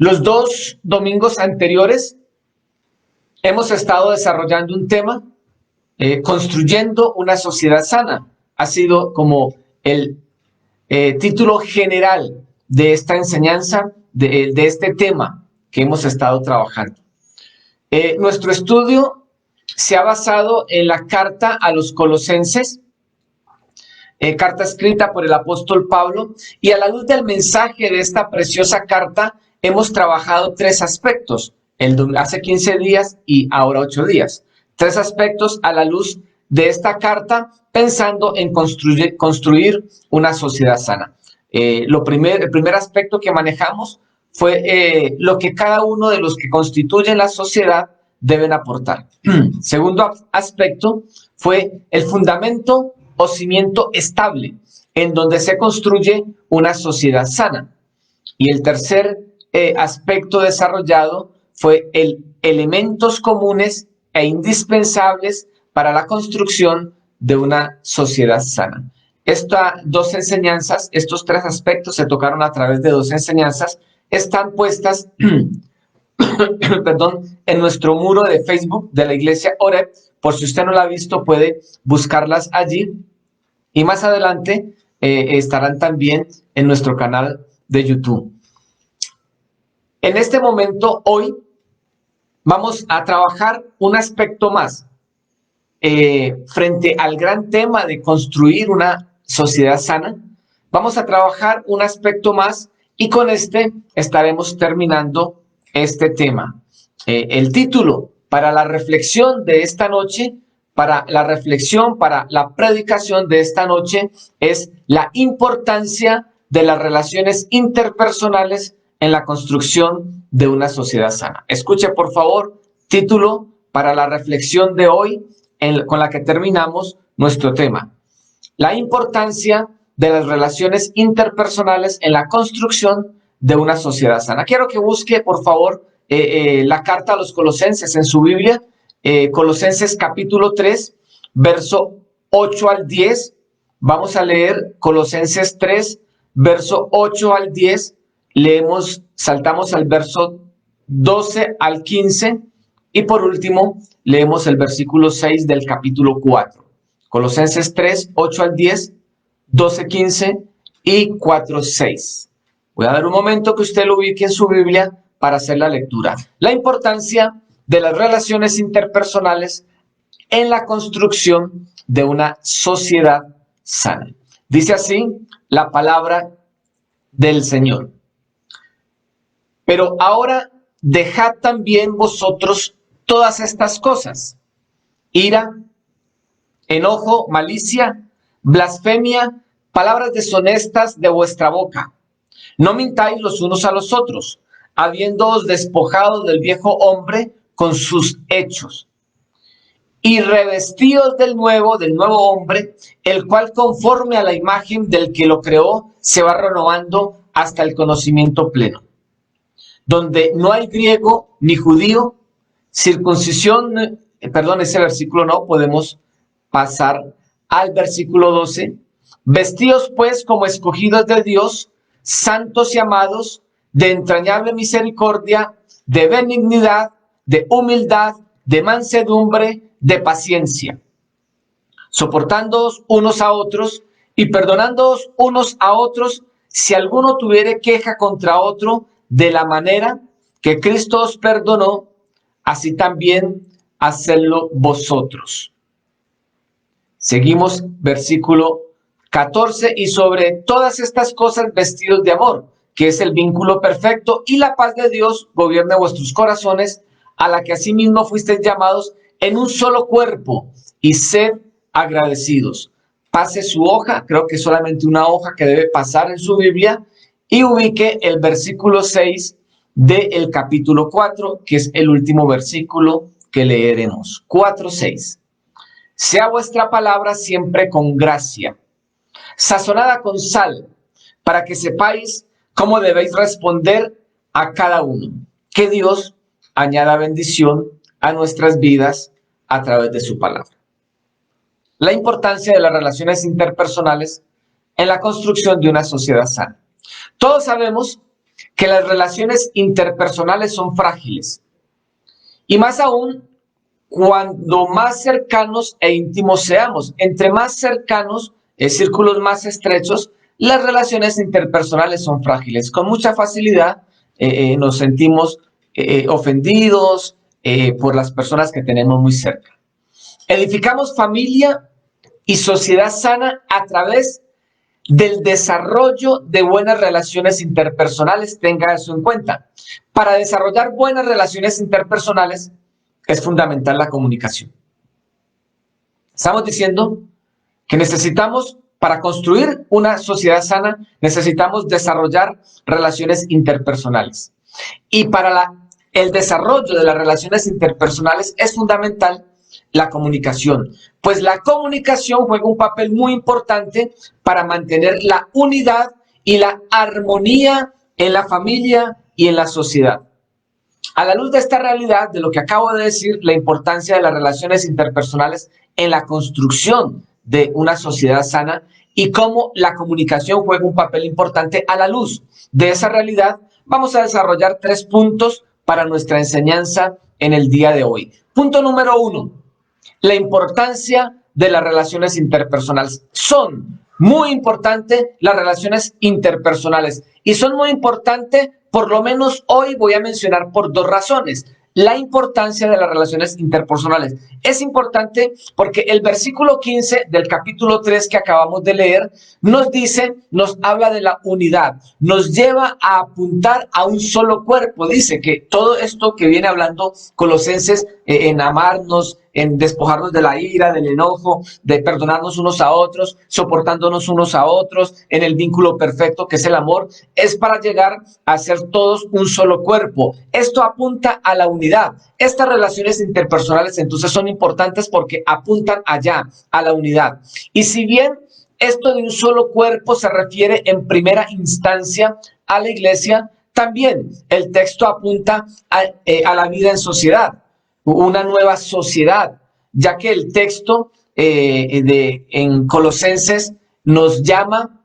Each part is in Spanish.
Los 2 domingos anteriores hemos estado desarrollando un tema, construyendo una sociedad sana. Ha sido como el título general de esta enseñanza, de este tema que hemos estado trabajando. Nuestro estudio se ha basado en la carta a los Colosenses, carta escrita por el apóstol Pablo, y a la luz del mensaje de esta preciosa carta hemos trabajado 3 aspectos, hace 15 días y ahora 8 días. 3 aspectos a la luz de esta carta, pensando en construir una sociedad sana. El primer aspecto que manejamos fue lo que cada uno de los que constituyen la sociedad deben aportar. Segundo aspecto fue el fundamento o cimiento estable en donde se construye una sociedad sana. Y el tercer aspecto desarrollado fue el elementos comunes e indispensables para la construcción de una sociedad sana. Estas 2 enseñanzas, estos 3 aspectos se tocaron a través de 2 enseñanzas, están puestas en nuestro muro de Facebook de la iglesia Oreb. Por si usted no la ha visto, puede buscarlas allí. Y más adelante estarán también en nuestro canal de YouTube. En este momento, hoy, vamos a trabajar un aspecto más frente al gran tema de construir una sociedad sana. Vamos a trabajar un aspecto más y con este estaremos terminando este tema. El título para la reflexión de esta noche, para la predicación de esta noche es la importancia de las relaciones interpersonales en la construcción de una sociedad sana. Escuche, por favor, título para la reflexión de hoy, con la que terminamos nuestro tema. La importancia de las relaciones interpersonales en la construcción de una sociedad sana. Quiero que busque, por favor, la carta a los Colosenses en su Biblia, Colosenses capítulo 3, verso 8 al 10. Vamos a leer Colosenses 3, verso 8 al 10. Saltamos al verso 12 al 15 y por último leemos el versículo 6 del capítulo 4. Colosenses 3, 8 al 10, 12, 15 y 4, 6. Voy a dar un momento que usted lo ubique en su Biblia para hacer la lectura. La importancia de las relaciones interpersonales en la construcción de una sociedad sana. Dice así la palabra del Señor. Pero ahora dejad también vosotros todas estas cosas: ira, enojo, malicia, blasfemia, palabras deshonestas de vuestra boca. No mintáis los unos a los otros, habiéndoos despojado del viejo hombre con sus hechos, y revestíos del nuevo hombre, el cual conforme a la imagen del que lo creó se va renovando hasta el conocimiento pleno, donde no hay griego ni judío, circuncisión, ese versículo no, podemos pasar al versículo 12. Vestidos pues como escogidos de Dios, santos y amados, de entrañable misericordia, de benignidad, de humildad, de mansedumbre, de paciencia, soportándoos unos a otros y perdonándoos unos a otros si alguno tuviere queja contra otro, de la manera que Cristo os perdonó, así también hacedlo vosotros. Seguimos versículo 14, y sobre todas estas cosas vestidos de amor, que es el vínculo perfecto, y la paz de Dios gobierne vuestros corazones, a la que asimismo fuisteis llamados en un solo cuerpo, y sed agradecidos. Pase su hoja, creo que es solamente una hoja que debe pasar en su Biblia, y ubique el versículo 6 del capítulo 4, que es el último versículo que leeremos. 4:6. Sea vuestra palabra siempre con gracia, sazonada con sal, para que sepáis cómo debéis responder a cada uno. Que Dios añada bendición a nuestras vidas a través de su palabra. La importancia de las relaciones interpersonales en la construcción de una sociedad sana. Todos sabemos que las relaciones interpersonales son frágiles. Y más aún, cuando más cercanos e íntimos seamos. Entre más cercanos, círculos más estrechos, las relaciones interpersonales son frágiles. Con mucha facilidad nos sentimos ofendidos por las personas que tenemos muy cerca. Edificamos familia y sociedad sana a través del desarrollo de buenas relaciones interpersonales. Tenga eso en cuenta. Para desarrollar buenas relaciones interpersonales es fundamental la comunicación. Estamos diciendo que necesitamos, para construir una sociedad sana, necesitamos desarrollar relaciones interpersonales. Y para el desarrollo de las relaciones interpersonales es fundamental la comunicación, pues la comunicación juega un papel muy importante para mantener la unidad y la armonía en la familia y en la sociedad. A la luz de esta realidad, de lo que acabo de decir, la importancia de las relaciones interpersonales en la construcción de una sociedad sana y cómo la comunicación juega un papel importante, a la luz de esa realidad, vamos a desarrollar 3 puntos para nuestra enseñanza en el día de hoy. Punto número 1, la importancia de las relaciones interpersonales. Son muy importantes las relaciones interpersonales y son muy importantes, por lo menos hoy voy a mencionar por 2 razones. La importancia de las relaciones interpersonales. Es importante porque el versículo 15 del capítulo 3 que acabamos de leer nos dice, nos habla de la unidad, nos lleva a apuntar a un solo cuerpo. Dice que todo esto que viene hablando Colosenses en amarnos, en despojarnos de la ira, del enojo, de perdonarnos unos a otros, soportándonos unos a otros, en el vínculo perfecto que es el amor, es para llegar a ser todos un solo cuerpo. Esto apunta a la unidad. Estas relaciones interpersonales entonces son importantes porque apuntan allá, a la unidad. Y si bien esto de un solo cuerpo se refiere en primera instancia a la iglesia, también el texto apunta a la vida en sociedad, una nueva sociedad, ya que el texto en Colosenses nos llama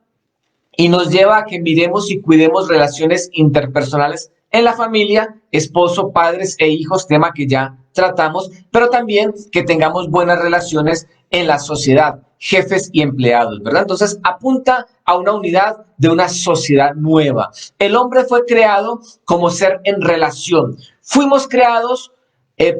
y nos lleva a que miremos y cuidemos relaciones interpersonales en la familia, esposo, padres e hijos, tema que ya tratamos, pero también que tengamos buenas relaciones en la sociedad, jefes y empleados, ¿verdad? Entonces apunta a una unidad de una sociedad nueva. El hombre fue creado como ser en relación. Fuimos creados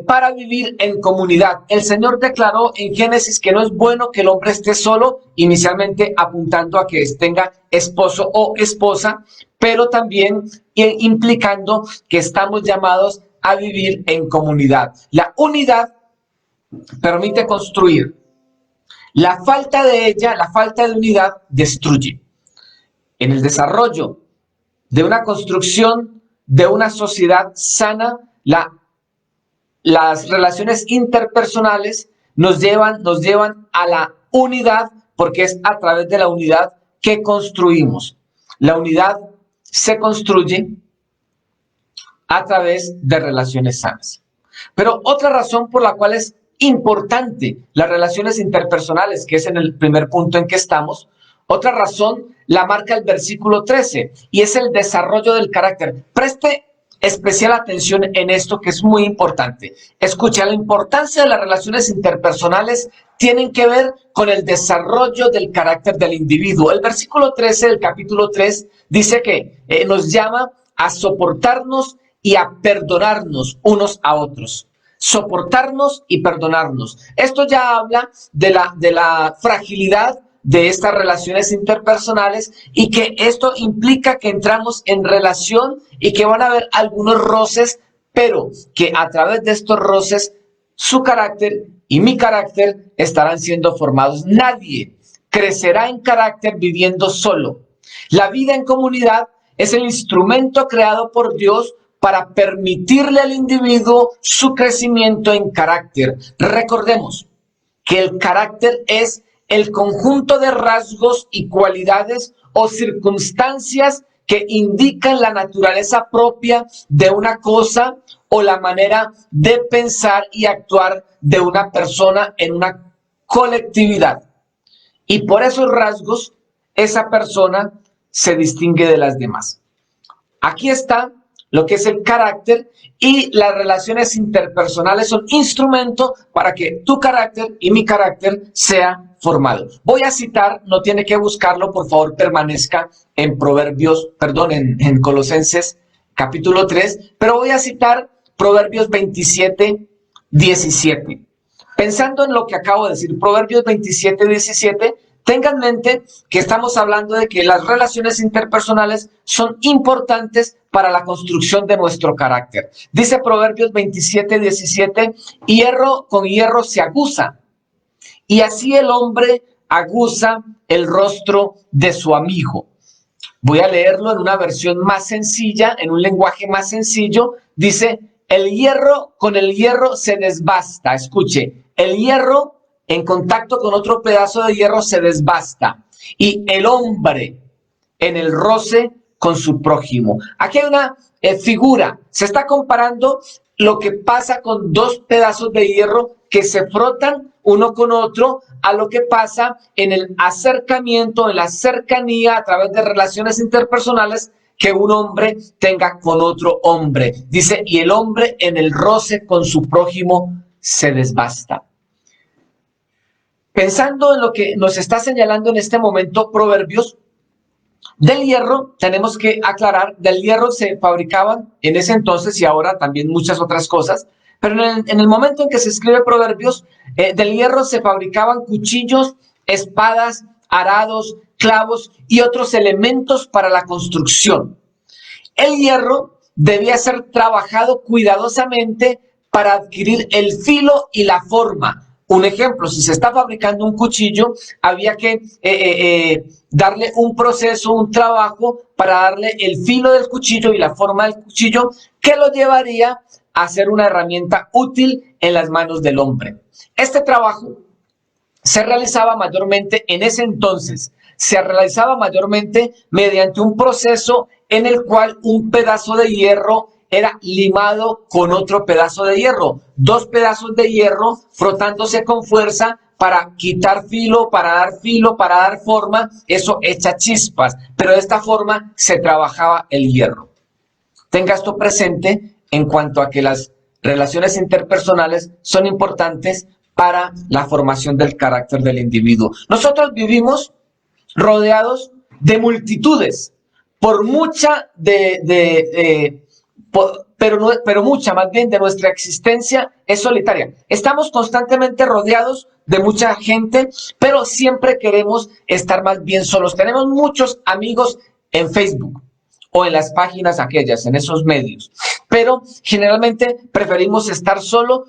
para vivir en comunidad. El Señor declaró en Génesis que no es bueno que el hombre esté solo, inicialmente apuntando a que tenga esposo o esposa, pero también implicando que estamos llamados a vivir en comunidad. La unidad permite construir. La falta de ella, la falta de unidad, destruye. En el desarrollo de una construcción de una sociedad sana, las relaciones interpersonales nos llevan a la unidad, porque es a través de la unidad que construimos. La unidad se construye a través de relaciones sanas. Pero otra razón por la cual es importante las relaciones interpersonales, que es en el primer punto en que estamos, otra razón la marca el versículo 13 y es el desarrollo del carácter. Preste especial atención en esto que es muy importante. Escucha, la importancia de las relaciones interpersonales tienen que ver con el desarrollo del carácter del individuo. El versículo 13 del capítulo 3 dice que nos llama a soportarnos y a perdonarnos unos a otros. Soportarnos y perdonarnos. Esto ya habla de la fragilidad de estas relaciones interpersonales y que esto implica que entramos en relación y que van a haber algunos roces, pero que a través de estos roces su carácter y mi carácter estarán siendo formados. Nadie crecerá en carácter viviendo solo. La vida en comunidad es el instrumento creado por Dios para permitirle al individuo su crecimiento en carácter. Recordemos que el carácter es el conjunto de rasgos y cualidades o circunstancias que indican la naturaleza propia de una cosa o la manera de pensar y actuar de una persona en una colectividad. Y por esos rasgos, esa persona se distingue de las demás. Aquí está lo que es el carácter, y las relaciones interpersonales son instrumento para que tu carácter y mi carácter sea formado. Voy a citar, no tiene que buscarlo, por favor permanezca en en Colosenses capítulo 3, pero voy a citar Proverbios 27, 17. Pensando en lo que acabo de decir, Proverbios 27, 17, tenga en mente que estamos hablando de que las relaciones interpersonales son importantes para la construcción de nuestro carácter. Dice Proverbios 27, 17, hierro con hierro se aguza, y así el hombre aguza el rostro de su amigo. Voy a leerlo en una versión más sencilla, en un lenguaje más sencillo. Dice, el hierro con el hierro se desbasta. Escuche, el hierro en contacto con otro pedazo de hierro se desbasta. Y el hombre en el roce con su prójimo. Aquí hay una figura. Se está comparando lo que pasa con dos pedazos de hierro que se frotan uno con otro, a lo que pasa en el acercamiento, en la cercanía a través de relaciones interpersonales que un hombre tenga con otro hombre. Dice, y el hombre en el roce con su prójimo se desbasta. Pensando en lo que nos está señalando en este momento Proverbios, del hierro, tenemos que aclarar, del hierro se fabricaban en ese entonces y ahora también muchas otras cosas, pero en el momento en que se escribe Proverbios, del hierro se fabricaban cuchillos, espadas, arados, clavos y otros elementos para la construcción. El hierro debía ser trabajado cuidadosamente para adquirir el filo y la forma. Un ejemplo, si se está fabricando un cuchillo, había que darle un proceso, un trabajo para darle el filo del cuchillo y la forma del cuchillo que lo llevaría a ser una herramienta útil en las manos del hombre. Este trabajo se realizaba mayormente en ese entonces, se realizaba mayormente mediante un proceso en el cual un pedazo de hierro era limado con otro pedazo de hierro, dos pedazos de hierro frotándose con fuerza para quitar filo, para dar forma. Eso echa chispas, pero de esta forma se trabajaba el hierro. Tenga esto presente en cuanto a que las relaciones interpersonales son importantes para la formación del carácter del individuo. Nosotros vivimos rodeados de multitudes, por mucha pero mucha más bien de nuestra existencia es solitaria. Estamos constantemente rodeados de mucha gente, pero siempre queremos estar más bien solos. Tenemos muchos amigos en Facebook o en las páginas aquellas, en esos medios, pero generalmente preferimos estar solo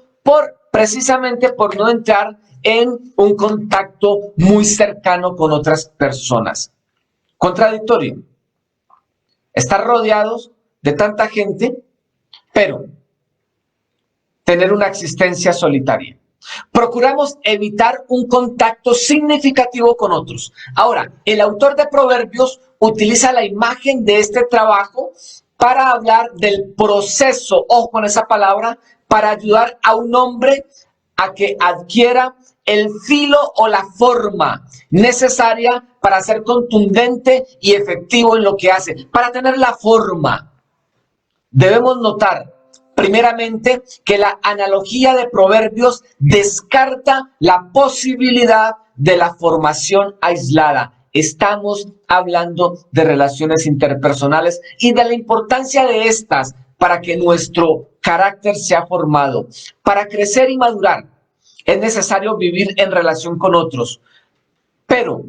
precisamente por no entrar en un contacto muy cercano con otras personas. Contradictorio. Estar rodeados de tanta gente, pero tener una existencia solitaria. Procuramos evitar un contacto significativo con otros. Ahora, el autor de Proverbios utiliza la imagen de este trabajo para hablar del proceso, ojo con esa palabra, para ayudar a un hombre a que adquiera el filo o la forma necesaria para ser contundente y efectivo en lo que hace, para tener la forma. Debemos notar, primeramente, que la analogía de Proverbios descarta la posibilidad de la formación aislada. Estamos hablando de relaciones interpersonales y de la importancia de estas para que nuestro carácter sea formado. Para crecer y madurar es necesario vivir en relación con otros. Pero,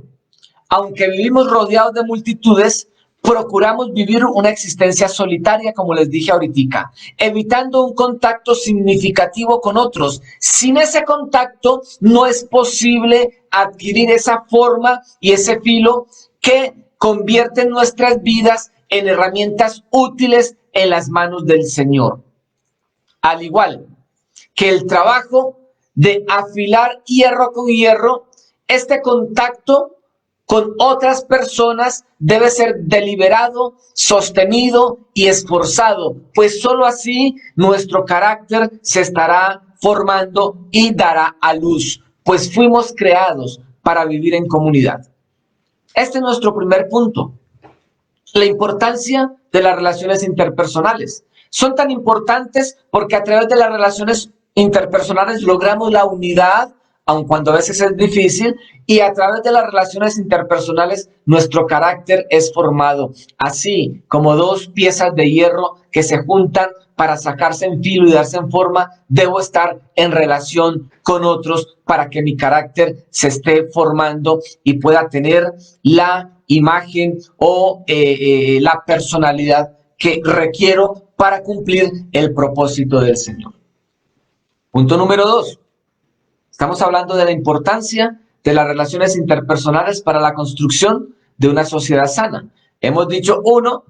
aunque vivimos rodeados de multitudes, procuramos vivir una existencia solitaria, como les dije ahorita, evitando un contacto significativo con otros. Sin ese contacto no es posible adquirir esa forma y ese filo que convierte nuestras vidas en herramientas útiles en las manos del Señor. Al igual que el trabajo de afilar hierro con hierro, este contacto con otras personas debe ser deliberado, sostenido y esforzado, pues solo así nuestro carácter se estará formando y dará a luz, pues fuimos creados para vivir en comunidad. Este es nuestro primer punto. La importancia de las relaciones interpersonales. Son tan importantes porque a través de las relaciones interpersonales logramos la unidad, aun cuando a veces es difícil, y a través de las relaciones interpersonales nuestro carácter es formado, así como dos piezas de hierro que se juntan para sacarse en filo y darse en forma. Debo estar en relación con otros para que mi carácter se esté formando y pueda tener la imagen o la personalidad que requiero para cumplir el propósito del Señor. Punto número 2. Estamos hablando de la importancia de las relaciones interpersonales para la construcción de una sociedad sana. Hemos dicho, 1,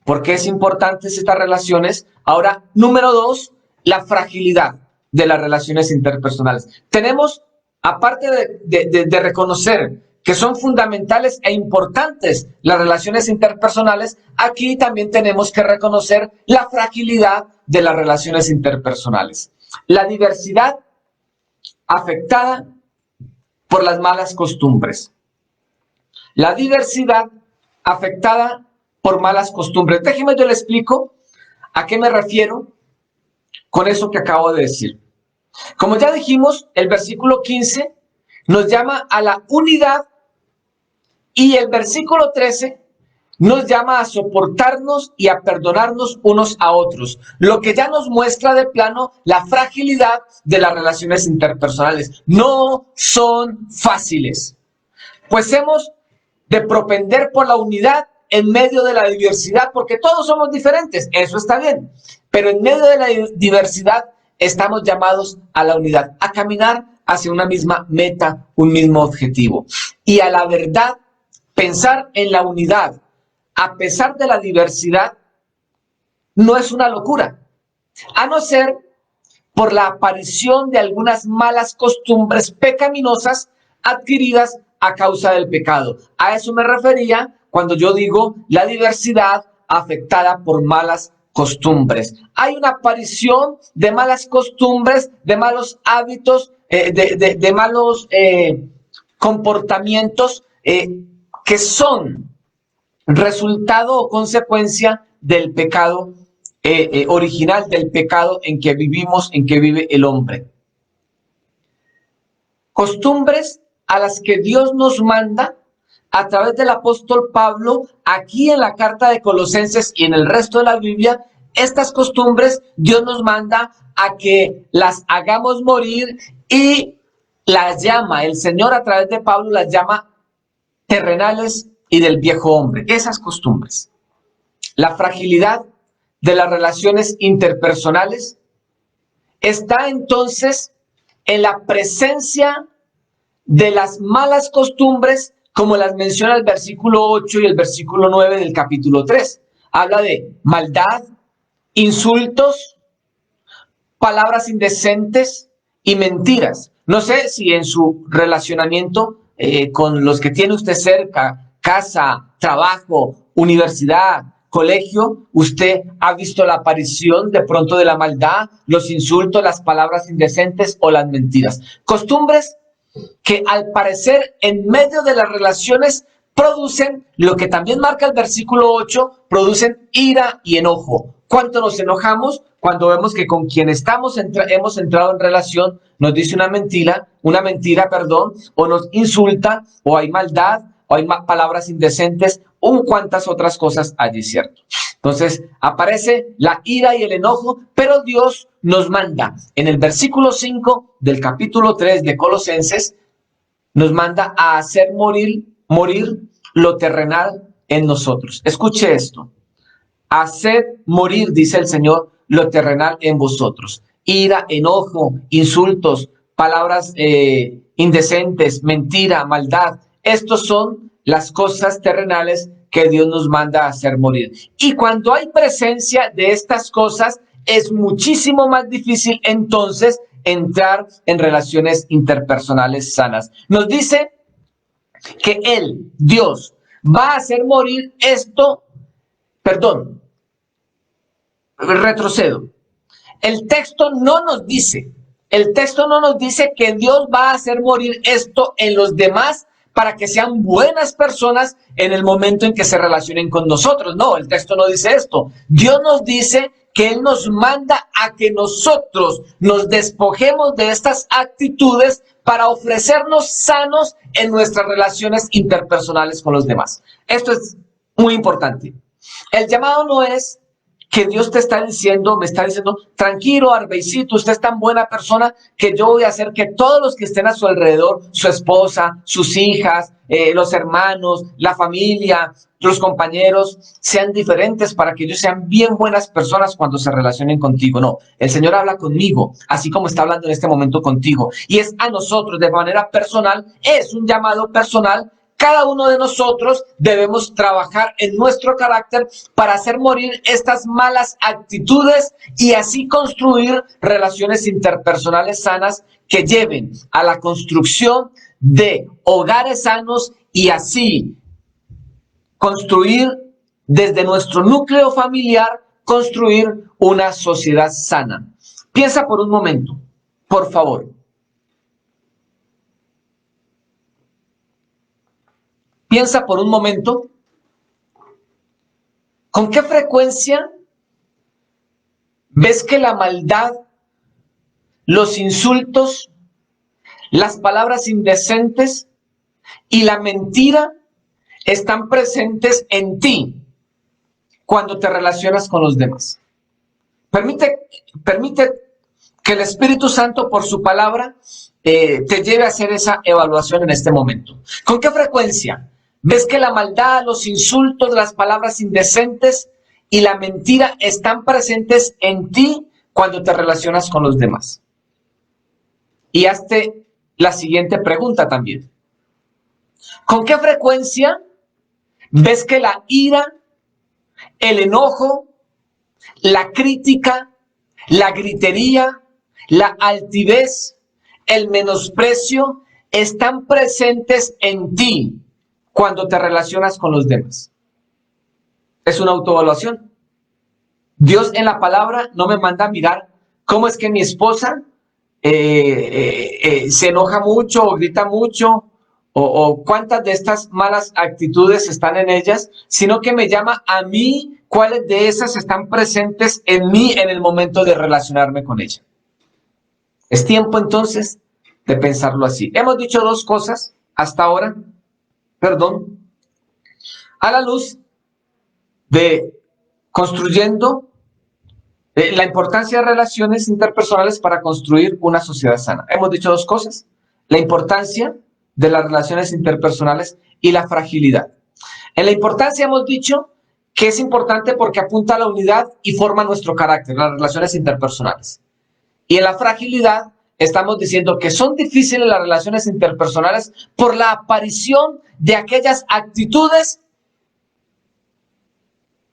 por qué es importantes estas relaciones. Ahora, número 2, la fragilidad de las relaciones interpersonales. Tenemos, aparte de reconocer que son fundamentales e importantes las relaciones interpersonales, aquí también tenemos que reconocer la fragilidad de las relaciones interpersonales. La diversidad afectada por las malas costumbres. La diversidad afectada por malas costumbres. Déjeme, yo le explico a qué me refiero con eso que acabo de decir. Como ya dijimos, el versículo 15 nos llama a la unidad y el versículo 13 nos llama a soportarnos y a perdonarnos unos a otros, lo que ya nos muestra de plano la fragilidad de las relaciones interpersonales. No son fáciles, pues hemos de propender por la unidad en medio de la diversidad, porque todos somos diferentes, eso está bien, pero en medio de la diversidad estamos llamados a la unidad, a caminar hacia una misma meta, un mismo objetivo. Y a la verdad, pensar en la unidad a pesar de la diversidad no es una locura, a no ser por la aparición de algunas malas costumbres pecaminosas adquiridas a causa del pecado. A eso me refería cuando yo digo la diversidad afectada por malas costumbres. Hay una aparición de malas costumbres, de malos hábitos, de malos comportamientos que son resultado o consecuencia del pecado original, del pecado en que vivimos, en que vive el hombre. Costumbres a las que Dios nos manda a través del apóstol Pablo, aquí en la carta de Colosenses y en el resto de la Biblia. Estas costumbres Dios nos manda a que las hagamos morir y las llama, el Señor a través de Pablo las llama terrenales y del viejo hombre, esas costumbres. La fragilidad de las relaciones interpersonales está entonces en la presencia de las malas costumbres, como las menciona el versículo 8 y el versículo 9 del capítulo 3. Habla de maldad, insultos, palabras indecentes y mentiras. No sé si en su relacionamiento con los que tiene usted cerca, casa, trabajo, universidad, colegio, usted ha visto la aparición de pronto de la maldad, los insultos, las palabras indecentes o las mentiras. Costumbres que al parecer en medio de las relaciones producen lo que también marca el versículo 8, producen ira y enojo. ¿Cuánto nos enojamos cuando vemos que con quien hemos entrado en relación nos dice una mentira, o nos insulta, o hay maldad, o hay palabras indecentes, o cuantas otras cosas allí, ¿cierto? Entonces aparece la ira y el enojo, pero Dios nos manda en el versículo 5 del capítulo 3 de Colosenses, nos manda a hacer morir lo terrenal en nosotros. Escuche esto. Haced morir, dice el Señor, lo terrenal en vosotros. Ira, enojo, insultos, palabras indecentes, mentira, maldad. Estos son las cosas terrenales que Dios nos manda a hacer morir. Y cuando hay presencia de estas cosas, es muchísimo más difícil entonces entrar en relaciones interpersonales sanas. Nos dice que Él, Dios, va a hacer morir esto. Perdón, retrocedo. El texto no nos dice que Dios va a hacer morir esto en los demás para que sean buenas personas en el momento en que se relacionen con nosotros. No, el texto no dice esto. Dios nos dice que Él nos manda a que nosotros nos despojemos de estas actitudes para ofrecernos sanos en nuestras relaciones interpersonales con los demás. Esto es muy importante. El llamado no es que Dios te está diciendo, me está diciendo, tranquilo, Arbeicito, usted es tan buena persona que yo voy a hacer que todos los que estén a su alrededor, su esposa, sus hijas, los hermanos, la familia, los compañeros, sean diferentes para que ellos sean bien buenas personas cuando se relacionen contigo. No, el Señor habla conmigo, así como está hablando en este momento contigo. Y es a nosotros de manera personal, es un llamado personal. Cada uno de nosotros debemos trabajar en nuestro carácter para hacer morir estas malas actitudes y así construir relaciones interpersonales sanas que lleven a la construcción de hogares sanos y así construir desde nuestro núcleo familiar, construir una sociedad sana. Piensa por un momento, por favor. Piensa por un momento, ¿con qué frecuencia ves que la maldad, los insultos, las palabras indecentes y la mentira están presentes en ti cuando te relacionas con los demás? Permite que el Espíritu Santo, por su palabra, te lleve a hacer esa evaluación en este momento. ¿Con qué frecuencia ves que la maldad, los insultos, las palabras indecentes y la mentira están presentes en ti cuando te relacionas con los demás? Y hazte la siguiente pregunta también. ¿Con qué frecuencia ves que la ira, el enojo, la crítica, la gritería, la altivez, el menosprecio están presentes en ti cuando te relacionas con los demás? Es una autoevaluación. Dios en la palabra no me manda a mirar cómo es que mi esposa se enoja mucho o grita mucho o cuántas de estas malas actitudes están en ellas, sino que me llama a mí cuáles de esas están presentes en mí en el momento de relacionarme con ella. Es tiempo entonces de pensarlo así. Hemos dicho dos cosas hasta ahora, a la luz de construyendo la importancia de relaciones interpersonales para construir una sociedad sana. Hemos dicho dos cosas: la importancia de las relaciones interpersonales y la fragilidad. En la importancia hemos dicho que es importante porque apunta a la unidad y forma nuestro carácter, las relaciones interpersonales. Y en la fragilidad estamos diciendo que son difíciles las relaciones interpersonales por la aparición de aquellas actitudes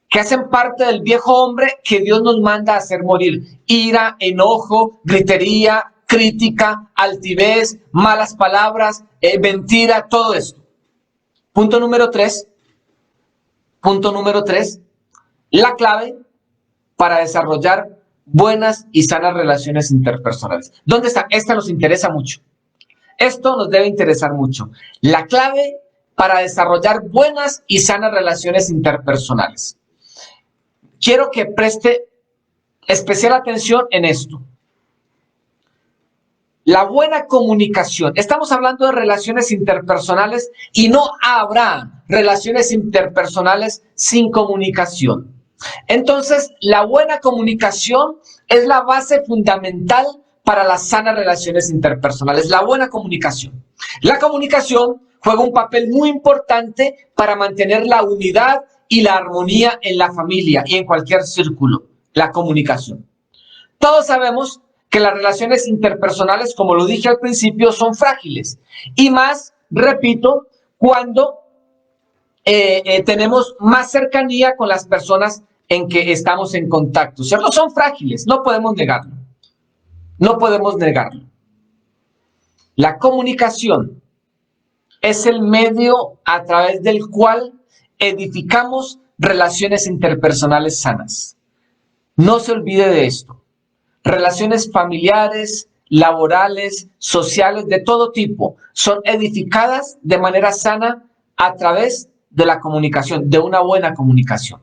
que hacen parte del viejo hombre que Dios nos manda a hacer morir: ira, enojo, gritería, crítica, altivez, malas palabras, mentira, todo esto. Punto número 3, la clave para desarrollar buenas y sanas relaciones interpersonales. ¿Dónde está? Esta nos interesa mucho. Esto nos debe interesar mucho. La clave para desarrollar buenas y sanas relaciones interpersonales. Quiero que preste especial atención en esto. La buena comunicación. Estamos hablando de relaciones interpersonales y no habrá relaciones interpersonales sin comunicación. Entonces, la buena comunicación es la base fundamental para las sanas relaciones interpersonales. La buena comunicación. La comunicación juega un papel muy importante para mantener la unidad y la armonía en la familia y en cualquier círculo. La comunicación. Todos sabemos que las relaciones interpersonales, como lo dije al principio, son frágiles. Y más, repito, cuando tenemos más cercanía con las personas en que estamos en contacto, ¿cierto? Son frágiles, no podemos negarlo. No podemos negarlo. La comunicación es el medio a través del cual edificamos relaciones interpersonales sanas. No se olvide de esto. Relaciones familiares, laborales, sociales, de todo tipo, son edificadas de manera sana a través de la comunicación, de una buena comunicación.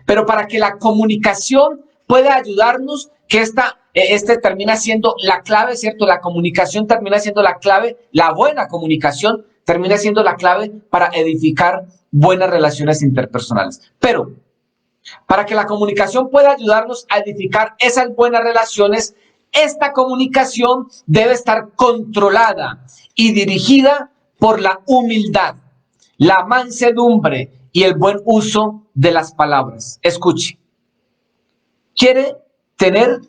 Pero para que la comunicación pueda ayudarnos, que este termina siendo la clave, ¿cierto? La comunicación termina siendo la clave, la buena comunicación termina siendo la clave para edificar buenas relaciones interpersonales. Pero para que la comunicación pueda ayudarnos a edificar esas buenas relaciones, esta comunicación debe estar controlada y dirigida por la humildad, la mansedumbre y el buen uso de las palabras. Escuche, ¿quiere tener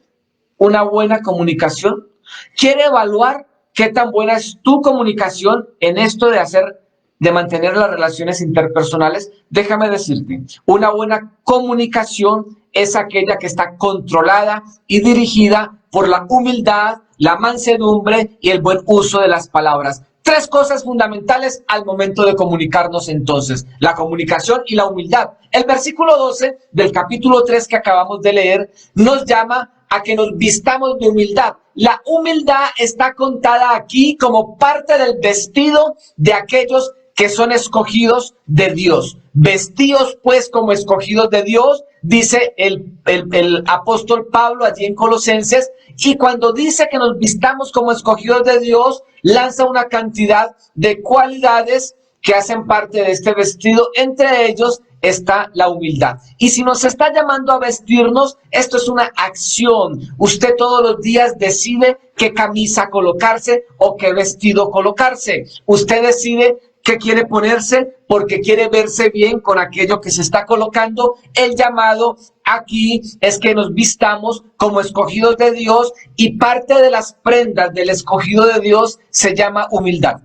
una buena comunicación? ¿Quiere evaluar qué tan buena es tu comunicación en esto de mantener las relaciones interpersonales? Déjame decirte, una buena comunicación es aquella que está controlada y dirigida por la humildad, la mansedumbre y el buen uso de las palabras. Tres cosas fundamentales al momento de comunicarnos entonces, la comunicación y la humildad. El versículo 12 del capítulo 3 que acabamos de leer nos llama a que nos vistamos de humildad. La humildad está contada aquí como parte del vestido de aquellos que son escogidos de Dios. Vestidos pues como escogidos de Dios, dice el apóstol Pablo allí en Colosenses, y cuando dice que nos vistamos como escogidos de Dios, lanza una cantidad de cualidades que hacen parte de este vestido. Entre ellos está la humildad. Y si nos está llamando a vestirnos, esto es una acción. Usted todos los días decide qué camisa colocarse o qué vestido colocarse. Usted decide qué quiere ponerse porque quiere verse bien con aquello que se está colocando. El llamado aquí es que nos vistamos como escogidos de Dios, y parte de las prendas del escogido de Dios se llama humildad.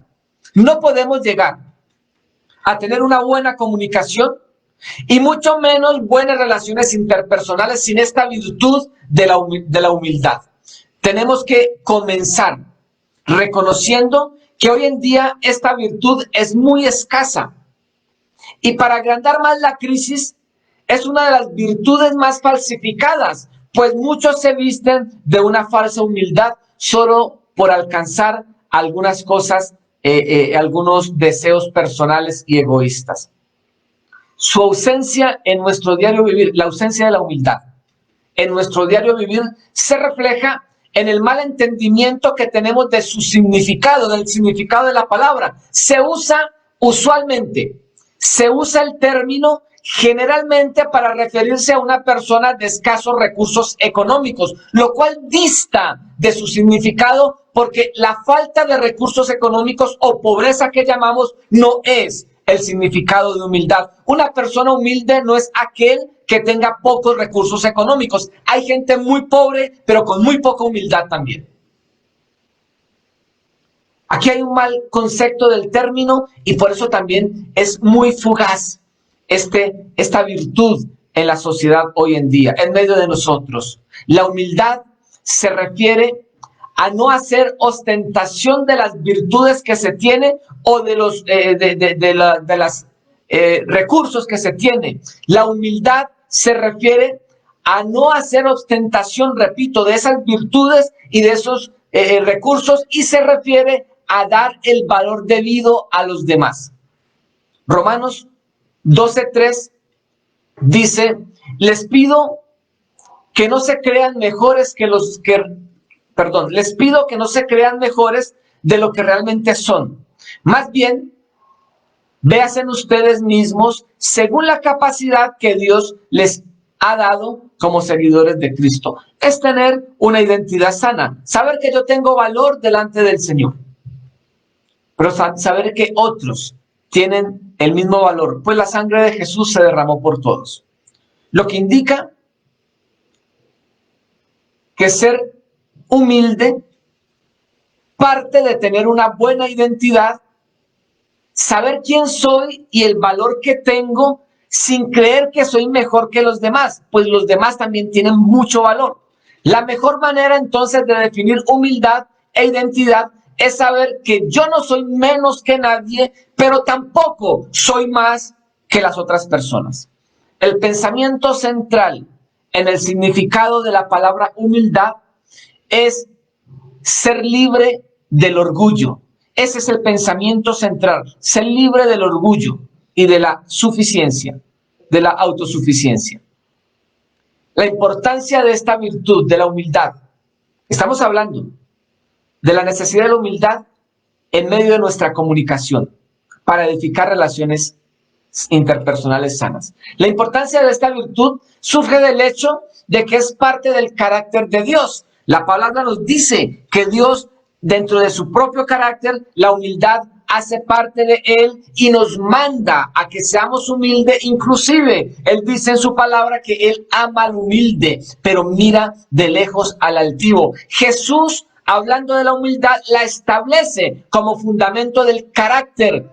No podemos llegar a tener una buena comunicación y mucho menos buenas relaciones interpersonales sin esta virtud de la humildad. Tenemos que comenzar reconociendo que hoy en día esta virtud es muy escasa, y para agrandar más la crisis es una de las virtudes más falsificadas, pues muchos se visten de una falsa humildad solo por alcanzar algunas cosas, algunos deseos personales y egoístas. Su ausencia en nuestro diario vivir, la ausencia de la humildad en nuestro diario vivir, se refleja en el mal entendimiento que tenemos de su significado, del significado de la palabra. Usualmente se usa el término generalmente para referirse a una persona de escasos recursos económicos, lo cual dista de su significado, porque la falta de recursos económicos o pobreza que llamamos no es el significado de humildad. Una persona humilde no es aquel que tenga pocos recursos económicos. Hay gente muy pobre, pero con muy poca humildad también. Aquí hay un mal concepto del término, y por eso también es muy fugaz esta virtud en la sociedad hoy en día, en medio de nosotros. La humildad se refiere a no hacer ostentación de las virtudes que se tiene o de los recursos que se tiene. La humildad se refiere a no hacer ostentación, repito, de esas virtudes y de esos recursos, y se refiere a dar el valor debido a los demás. Romanos 12:3 dice: les pido que no se crean mejores les pido que no se crean mejores de lo que realmente son. Más bien, véanse ustedes mismos según la capacidad que Dios les ha dado como seguidores de Cristo. Es tener una identidad sana, saber que yo tengo valor delante del Señor, pero saber que otros tienen el mismo valor, pues la sangre de Jesús se derramó por todos. Lo que indica que ser humilde parte de tener una buena identidad, saber quién soy y el valor que tengo, sin creer que soy mejor que los demás, pues los demás también tienen mucho valor. La mejor manera entonces de definir humildad e identidad es saber que yo no soy menos que nadie, pero tampoco soy más que las otras personas. El pensamiento central en el significado de la palabra humildad es ser libre del orgullo. Ese es el pensamiento central, ser libre del orgullo y de la suficiencia, de la autosuficiencia. La importancia de esta virtud, de la humildad. Estamos hablando de la necesidad de la humildad en medio de nuestra comunicación para edificar relaciones interpersonales sanas. La importancia de esta virtud surge del hecho de que es parte del carácter de Dios. La palabra nos dice que Dios, dentro de su propio carácter, la humildad hace parte de él y nos manda a que seamos humildes. Inclusive, él dice en su palabra que él ama al humilde, pero mira de lejos al altivo. Jesús, hablando de la humildad, la establece como fundamento del carácter.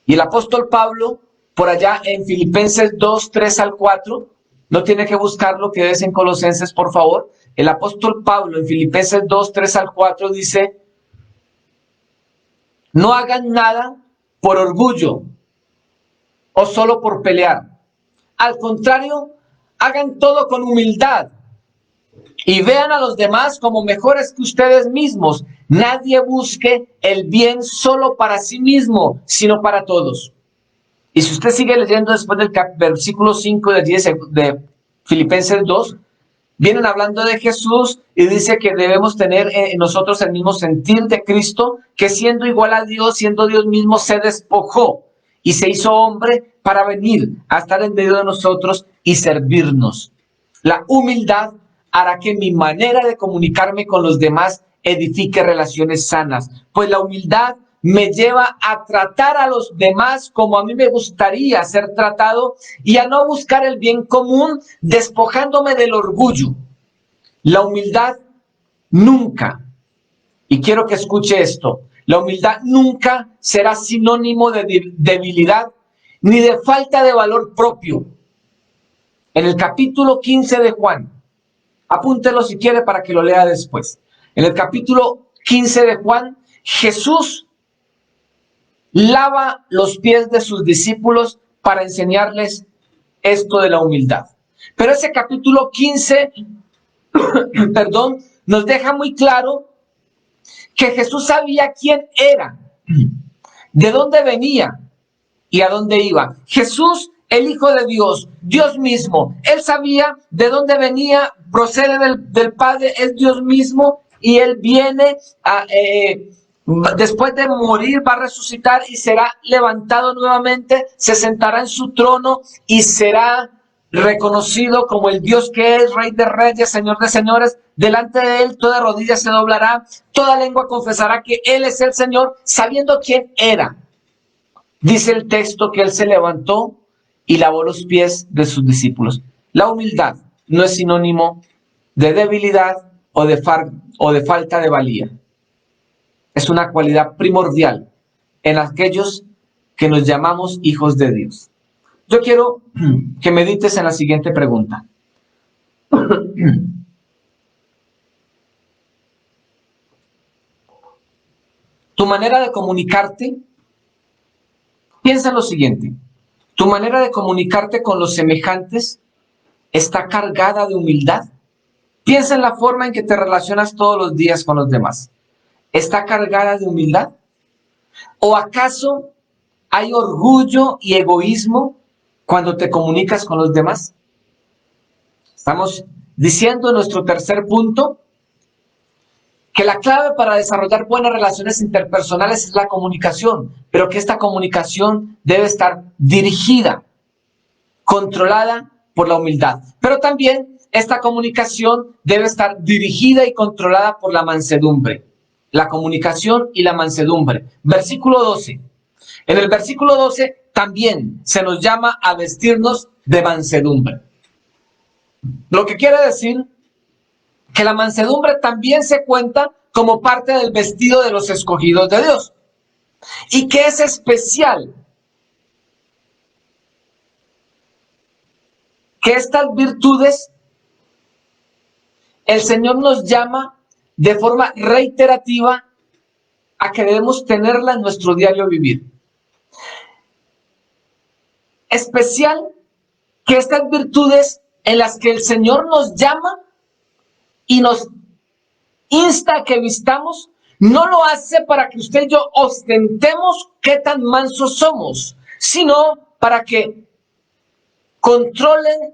Y el apóstol Pablo, por allá en Filipenses 2, 3 al 4, no tiene que buscarlo, que es en Colosenses, por favor. El apóstol Pablo en Filipenses 2, 3 al 4 dice: no hagan nada por orgullo o solo por pelear. Al contrario, hagan todo con humildad y vean a los demás como mejores que ustedes mismos. Nadie busque el bien solo para sí mismo, sino para todos. Y si usted sigue leyendo después del versículo 5 de 10 de Filipenses 2, vienen hablando de Jesús y dice que debemos tener en nosotros el mismo sentir de Cristo, que siendo igual a Dios, siendo Dios mismo, se despojó y se hizo hombre para venir a estar en medio de nosotros y servirnos. La humildad hará que mi manera de comunicarme con los demás edifique relaciones sanas, pues la humildad me lleva a tratar a los demás como a mí me gustaría ser tratado y a no buscar el bien común despojándome del orgullo. La humildad nunca, y quiero que escuche esto, la humildad nunca será sinónimo de debilidad ni de falta de valor propio. En el capítulo 15 de Juan, apúntelo si quiere para que lo lea después. En el capítulo 15 de Juan, Jesús lava los pies de sus discípulos para enseñarles esto de la humildad. Pero ese capítulo 15, nos deja muy claro que Jesús sabía quién era, de dónde venía y a dónde iba. Jesús, el Hijo de Dios, Dios mismo, él sabía de dónde venía, procede del Padre, es Dios mismo y él viene después de morir, va a resucitar y será levantado nuevamente, se sentará en su trono y será reconocido como el Dios que es, Rey de reyes, Señor de señores. Delante de él toda rodilla se doblará, toda lengua confesará que él es el Señor, sabiendo quién era. Dice el texto que él se levantó y lavó los pies de sus discípulos. La humildad no es sinónimo de debilidad o de falta de valía. Es una cualidad primordial en aquellos que nos llamamos hijos de Dios. Yo quiero que medites en la siguiente pregunta. Tu manera de comunicarte, piensa en lo siguiente. Tu manera de comunicarte con los semejantes está cargada de humildad. Piensa en la forma en que te relacionas todos los días con los demás. ¿Está cargada de humildad? ¿O acaso hay orgullo y egoísmo cuando te comunicas con los demás? Estamos diciendo en nuestro tercer punto que la clave para desarrollar buenas relaciones interpersonales es la comunicación, pero que esta comunicación debe estar dirigida, controlada por la humildad. Pero también esta comunicación debe estar dirigida y controlada por la mansedumbre. La comunicación y la mansedumbre. Versículo 12. En el versículo 12 también se nos llama a vestirnos de mansedumbre. Lo que quiere decir que la mansedumbre también se cuenta como parte del vestido de los escogidos de Dios. Y que es especial que estas virtudes el Señor nos llama de forma reiterativa a que debemos tenerla en nuestro diario vivir. Especial que estas virtudes en las que el Señor nos llama y nos insta a que vistamos, no lo hace para que usted y yo ostentemos qué tan mansos somos, sino para que controlen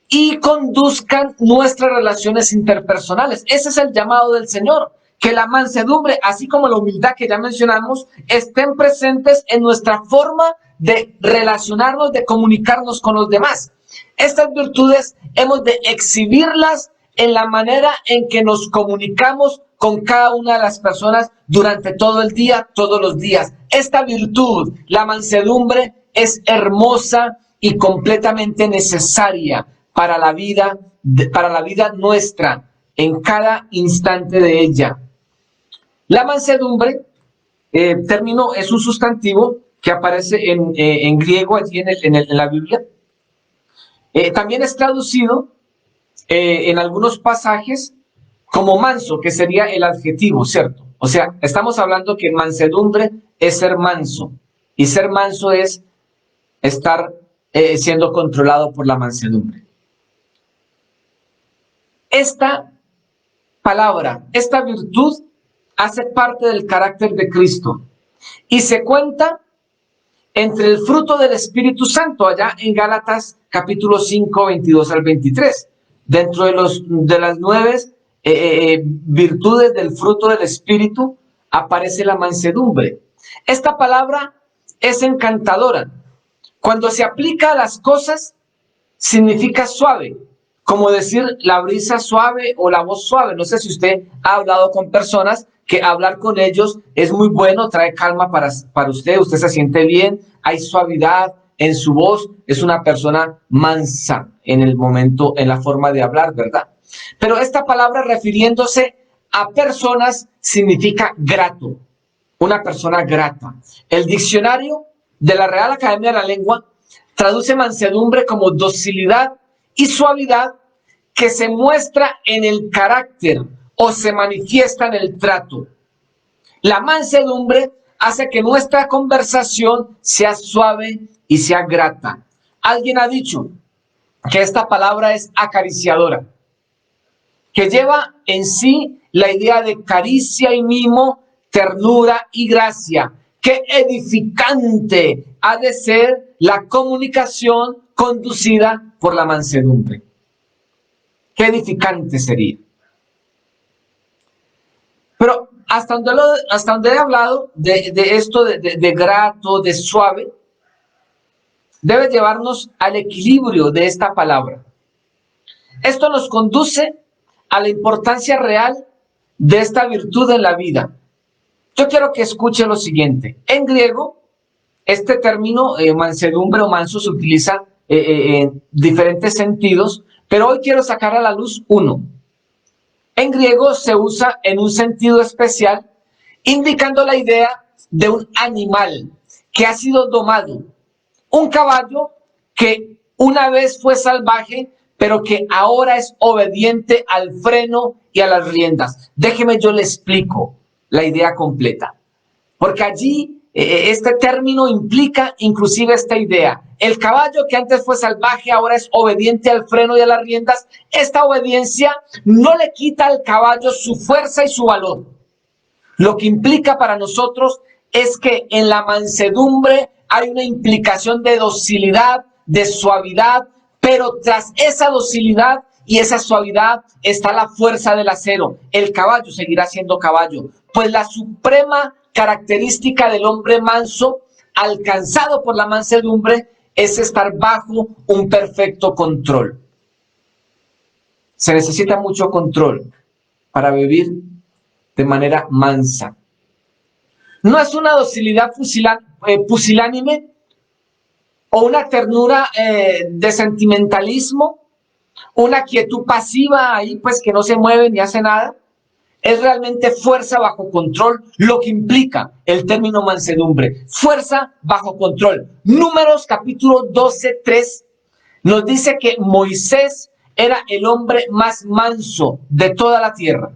y conduzcan nuestras relaciones interpersonales. Ese es el llamado del Señor, que la mansedumbre, así como la humildad que ya mencionamos, estén presentes en nuestra forma de relacionarnos, de comunicarnos con los demás. Estas virtudes hemos de exhibirlas en la manera en que nos comunicamos con cada una de las personas durante todo el día, todos los días. Esta virtud, la mansedumbre, es hermosa y completamente necesaria para la vida nuestra, en cada instante de ella. La mansedumbre, término, es un sustantivo que aparece en griego allí en la Biblia. También es traducido en algunos pasajes como manso, que sería el adjetivo, ¿cierto? O sea, estamos hablando que mansedumbre es ser manso, y ser manso es estar siendo controlado por la mansedumbre. Esta palabra, esta virtud, hace parte del carácter de Cristo y se cuenta entre el fruto del Espíritu Santo, allá en Gálatas capítulo 5, 22 al 23. Dentro de las 9 virtudes del fruto del Espíritu aparece la mansedumbre. Esta palabra es encantadora. Cuando se aplica a las cosas, significa suave, como decir la brisa suave o la voz suave. No sé si usted ha hablado con personas que hablar con ellos es muy bueno, trae calma para usted se siente bien, hay suavidad en su voz, es una persona mansa en el momento, en la forma de hablar, ¿verdad? Pero esta palabra, refiriéndose a personas, significa grato, una persona grata. El diccionario de la Real Academia de la Lengua traduce mansedumbre como docilidad y suavidad que se muestra en el carácter o se manifiesta en el trato. La mansedumbre hace que nuestra conversación sea suave y sea grata. Alguien ha dicho que esta palabra es acariciadora, que lleva en sí la idea de caricia y mimo, ternura y gracia. Qué edificante ha de ser la comunicación conducida por la mansedumbre. Qué edificante sería. Pero hasta donde he hablado de esto de grato, de suave, debe llevarnos al equilibrio de esta palabra. Esto nos conduce a la importancia real de esta virtud en la vida. Yo quiero que escuche lo siguiente. En griego, este término mansedumbre o manso se utiliza en diferentes sentidos, pero hoy quiero sacar a la luz uno. En griego se usa en un sentido especial, indicando la idea de un animal que ha sido domado. Un caballo que una vez fue salvaje, pero que ahora es obediente al freno y a las riendas. Déjeme, yo le explico la idea completa. Porque allí este término implica inclusive esta idea. El caballo que antes fue salvaje ahora es obediente al freno y a las riendas. Esta obediencia no le quita al caballo su fuerza y su valor. Lo que implica para nosotros es que en la mansedumbre hay una implicación de docilidad, de suavidad, pero tras esa docilidad y esa suavidad está la fuerza del acero. El caballo seguirá siendo caballo, pues la suprema característica del hombre manso, alcanzado por la mansedumbre, es estar bajo un perfecto control. Se necesita mucho control para vivir de manera mansa. No es una docilidad pusilánime o una ternura de sentimentalismo, una quietud pasiva ahí pues que no se mueve ni hace nada. Es realmente fuerza bajo control, lo que implica el término mansedumbre. Fuerza bajo control. Números capítulo 12, 3 nos dice que Moisés era el hombre más manso de toda la tierra.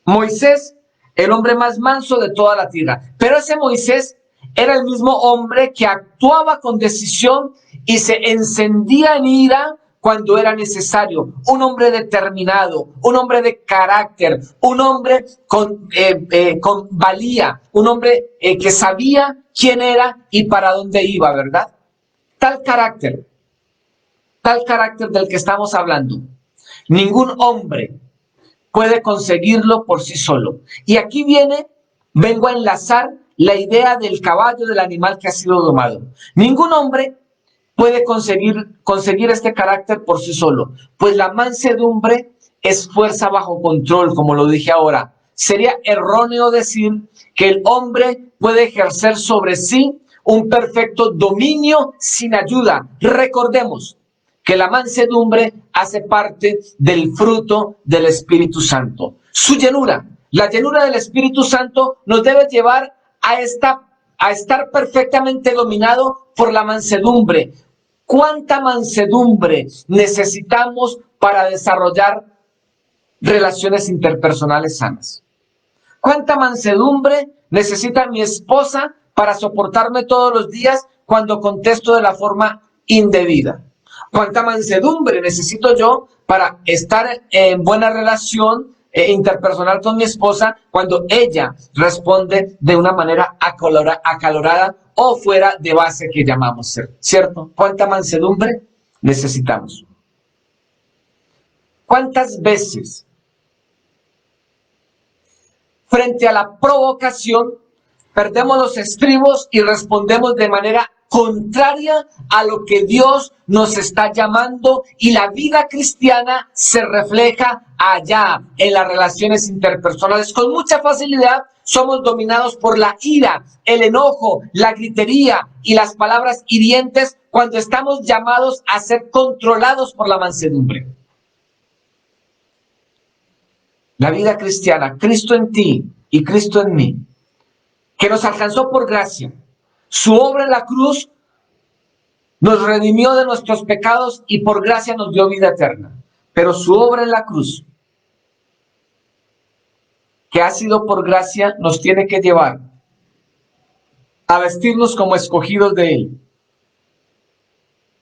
Moisés, el hombre más manso de toda la tierra. Pero ese Moisés era el mismo hombre que actuaba con decisión y se encendía en ira cuando era necesario, un hombre determinado, un hombre de carácter, un hombre con valía, un hombre que sabía quién era y para dónde iba, ¿verdad? Tal carácter del que estamos hablando, ningún hombre puede conseguirlo por sí solo. Y aquí vengo a enlazar la idea del caballo, del animal que ha sido domado. Ningún hombre puede conseguir este carácter por sí solo, pues la mansedumbre es fuerza bajo control, como lo dije ahora. Sería erróneo decir que el hombre puede ejercer sobre sí un perfecto dominio sin ayuda. Recordemos que la mansedumbre hace parte del fruto del Espíritu Santo. Su llenura, la llenura del Espíritu Santo nos debe llevar a estar perfectamente dominado por la mansedumbre. ¿Cuánta mansedumbre necesitamos para desarrollar relaciones interpersonales sanas? ¿Cuánta mansedumbre necesita mi esposa para soportarme todos los días cuando contesto de la forma indebida? ¿Cuánta mansedumbre necesito yo para estar en buena relación interpersonal con mi esposa cuando ella responde de una manera acalorada o fuera de base que llamamos ser? ¿Cierto? ¿Cuánta mansedumbre necesitamos? ¿Cuántas veces frente a la provocación perdemos los estribos y respondemos de manera contraria a lo que Dios nos está llamando, y la vida cristiana se refleja allá en las relaciones interpersonales? Con mucha facilidad somos dominados por la ira, el enojo, la gritería y las palabras hirientes cuando estamos llamados a ser controlados por la mansedumbre. La vida cristiana, Cristo en ti y Cristo en mí, que nos alcanzó por gracia. Su obra en la cruz nos redimió de nuestros pecados y por gracia nos dio vida eterna. Pero su obra en la cruz, que ha sido por gracia, nos tiene que llevar a vestirnos como escogidos de Él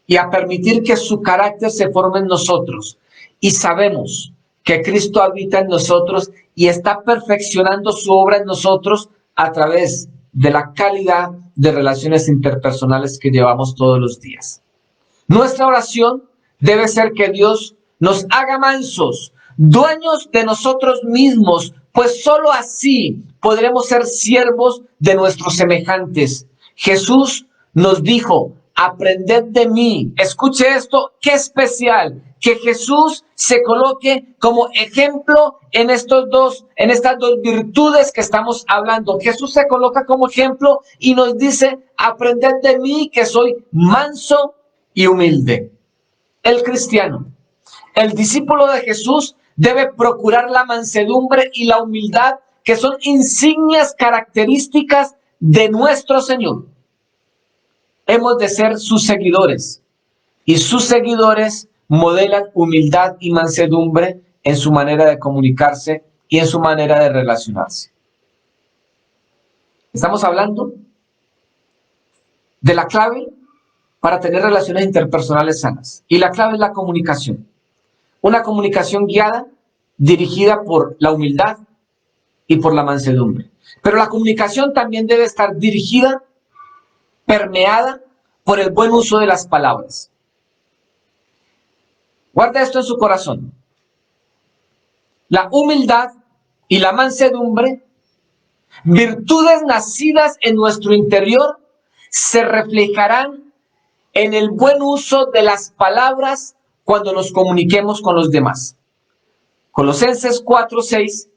y a permitir que su carácter se forme en nosotros. Y sabemos que Cristo habita en nosotros y está perfeccionando su obra en nosotros a través de la calidad de relaciones interpersonales que llevamos todos los días. Nuestra oración debe ser que Dios nos haga mansos, dueños de nosotros mismos, pues sólo así podremos ser siervos de nuestros semejantes. Jesús nos dijo: aprended de mí. Escuche esto, qué especial, que Jesús se coloque como ejemplo en estas dos virtudes que estamos hablando. Jesús se coloca como ejemplo y nos dice: aprended de mí, que soy manso y humilde. El cristiano, el discípulo de Jesús, debe procurar la mansedumbre y la humildad, que son insignias características de nuestro Señor. Hemos de ser sus seguidores, y sus seguidores modelan humildad y mansedumbre en su manera de comunicarse y en su manera de relacionarse. Estamos hablando de la clave para tener relaciones interpersonales sanas, y la clave es la comunicación. Una comunicación guiada, dirigida por la humildad y por la mansedumbre. Pero la comunicación también debe estar dirigida, permeada por el buen uso de las palabras. Guarda esto en su corazón. La humildad y la mansedumbre, virtudes nacidas en nuestro interior, se reflejarán en el buen uso de las palabras cuando nos comuniquemos con los demás. Colosenses 4:6,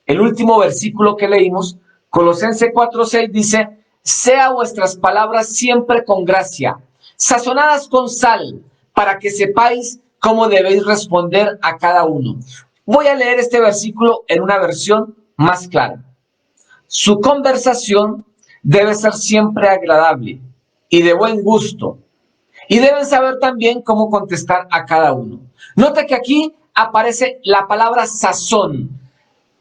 el último versículo que leímos, Colosenses 4:6 dice: sea vuestras palabras siempre con gracia, sazonadas con sal, para que sepáis cómo debéis responder a cada uno. Voy a leer este versículo en una versión más clara. Su conversación debe ser siempre agradable y de buen gusto, y deben saber también cómo contestar a cada uno. Nota que aquí aparece la palabra sazón,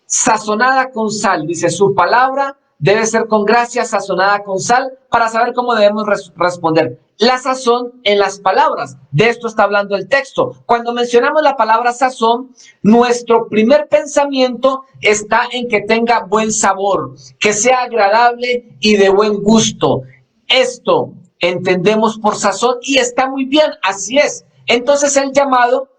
sazonada con sal. Dice: su palabra debe ser con gracia, sazonada con sal, para saber cómo debemos responder. la sazón en las palabras. De esto está hablando el texto. Cuando mencionamos la palabra sazón, nuestro primer pensamiento está en que tenga buen sabor, que sea agradable y de buen gusto. Esto entendemos por sazón y está muy bien, así es. Entonces el llamado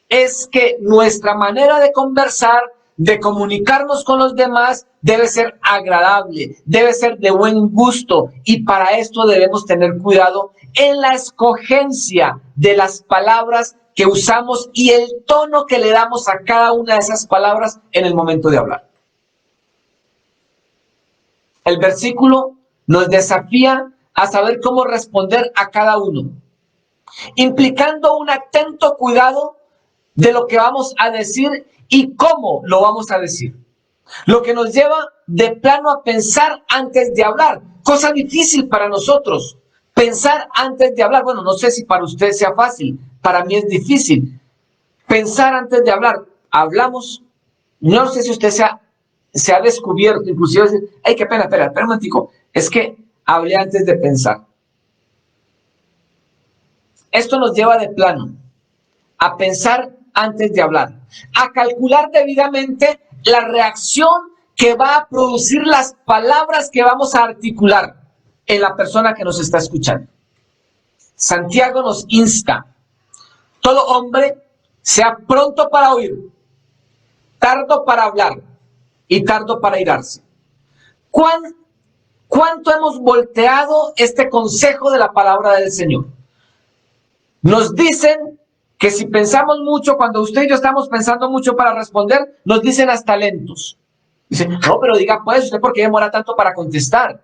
es que nuestra manera de conversar, de comunicarnos con los demás, debe ser agradable, debe ser de buen gusto, y para esto debemos tener cuidado en la escogencia de las palabras que usamos y el tono que le damos a cada una de esas palabras en el momento de hablar. El versículo nos desafía a saber cómo responder a cada uno, implicando un atento cuidado de lo que vamos a decir y cómo lo vamos a decir. Lo que nos lleva de plano a pensar antes de hablar. Cosa difícil para nosotros, pensar antes de hablar. Bueno, no sé si para usted sea fácil, para mí es difícil. Pensar antes de hablar. Hablamos, no sé si usted se ha descubierto, inclusive decir, ay, qué pena, espera un momentico, es que hablé antes de pensar. Esto nos lleva de plano a pensar antes de hablar, a calcular debidamente la reacción que va a producir las palabras que vamos a articular en la persona que nos está escuchando. Santiago nos insta: todo hombre sea pronto para oír, tardo para hablar y tardo para irarse. ¿Cuánto hemos volteado este consejo de la palabra del Señor? Nos dicen que si pensamos mucho, cuando usted y yo estamos pensando mucho para responder, nos dicen hasta lentos. Dicen, no, pero diga pues, ¿usted por qué demora tanto para contestar?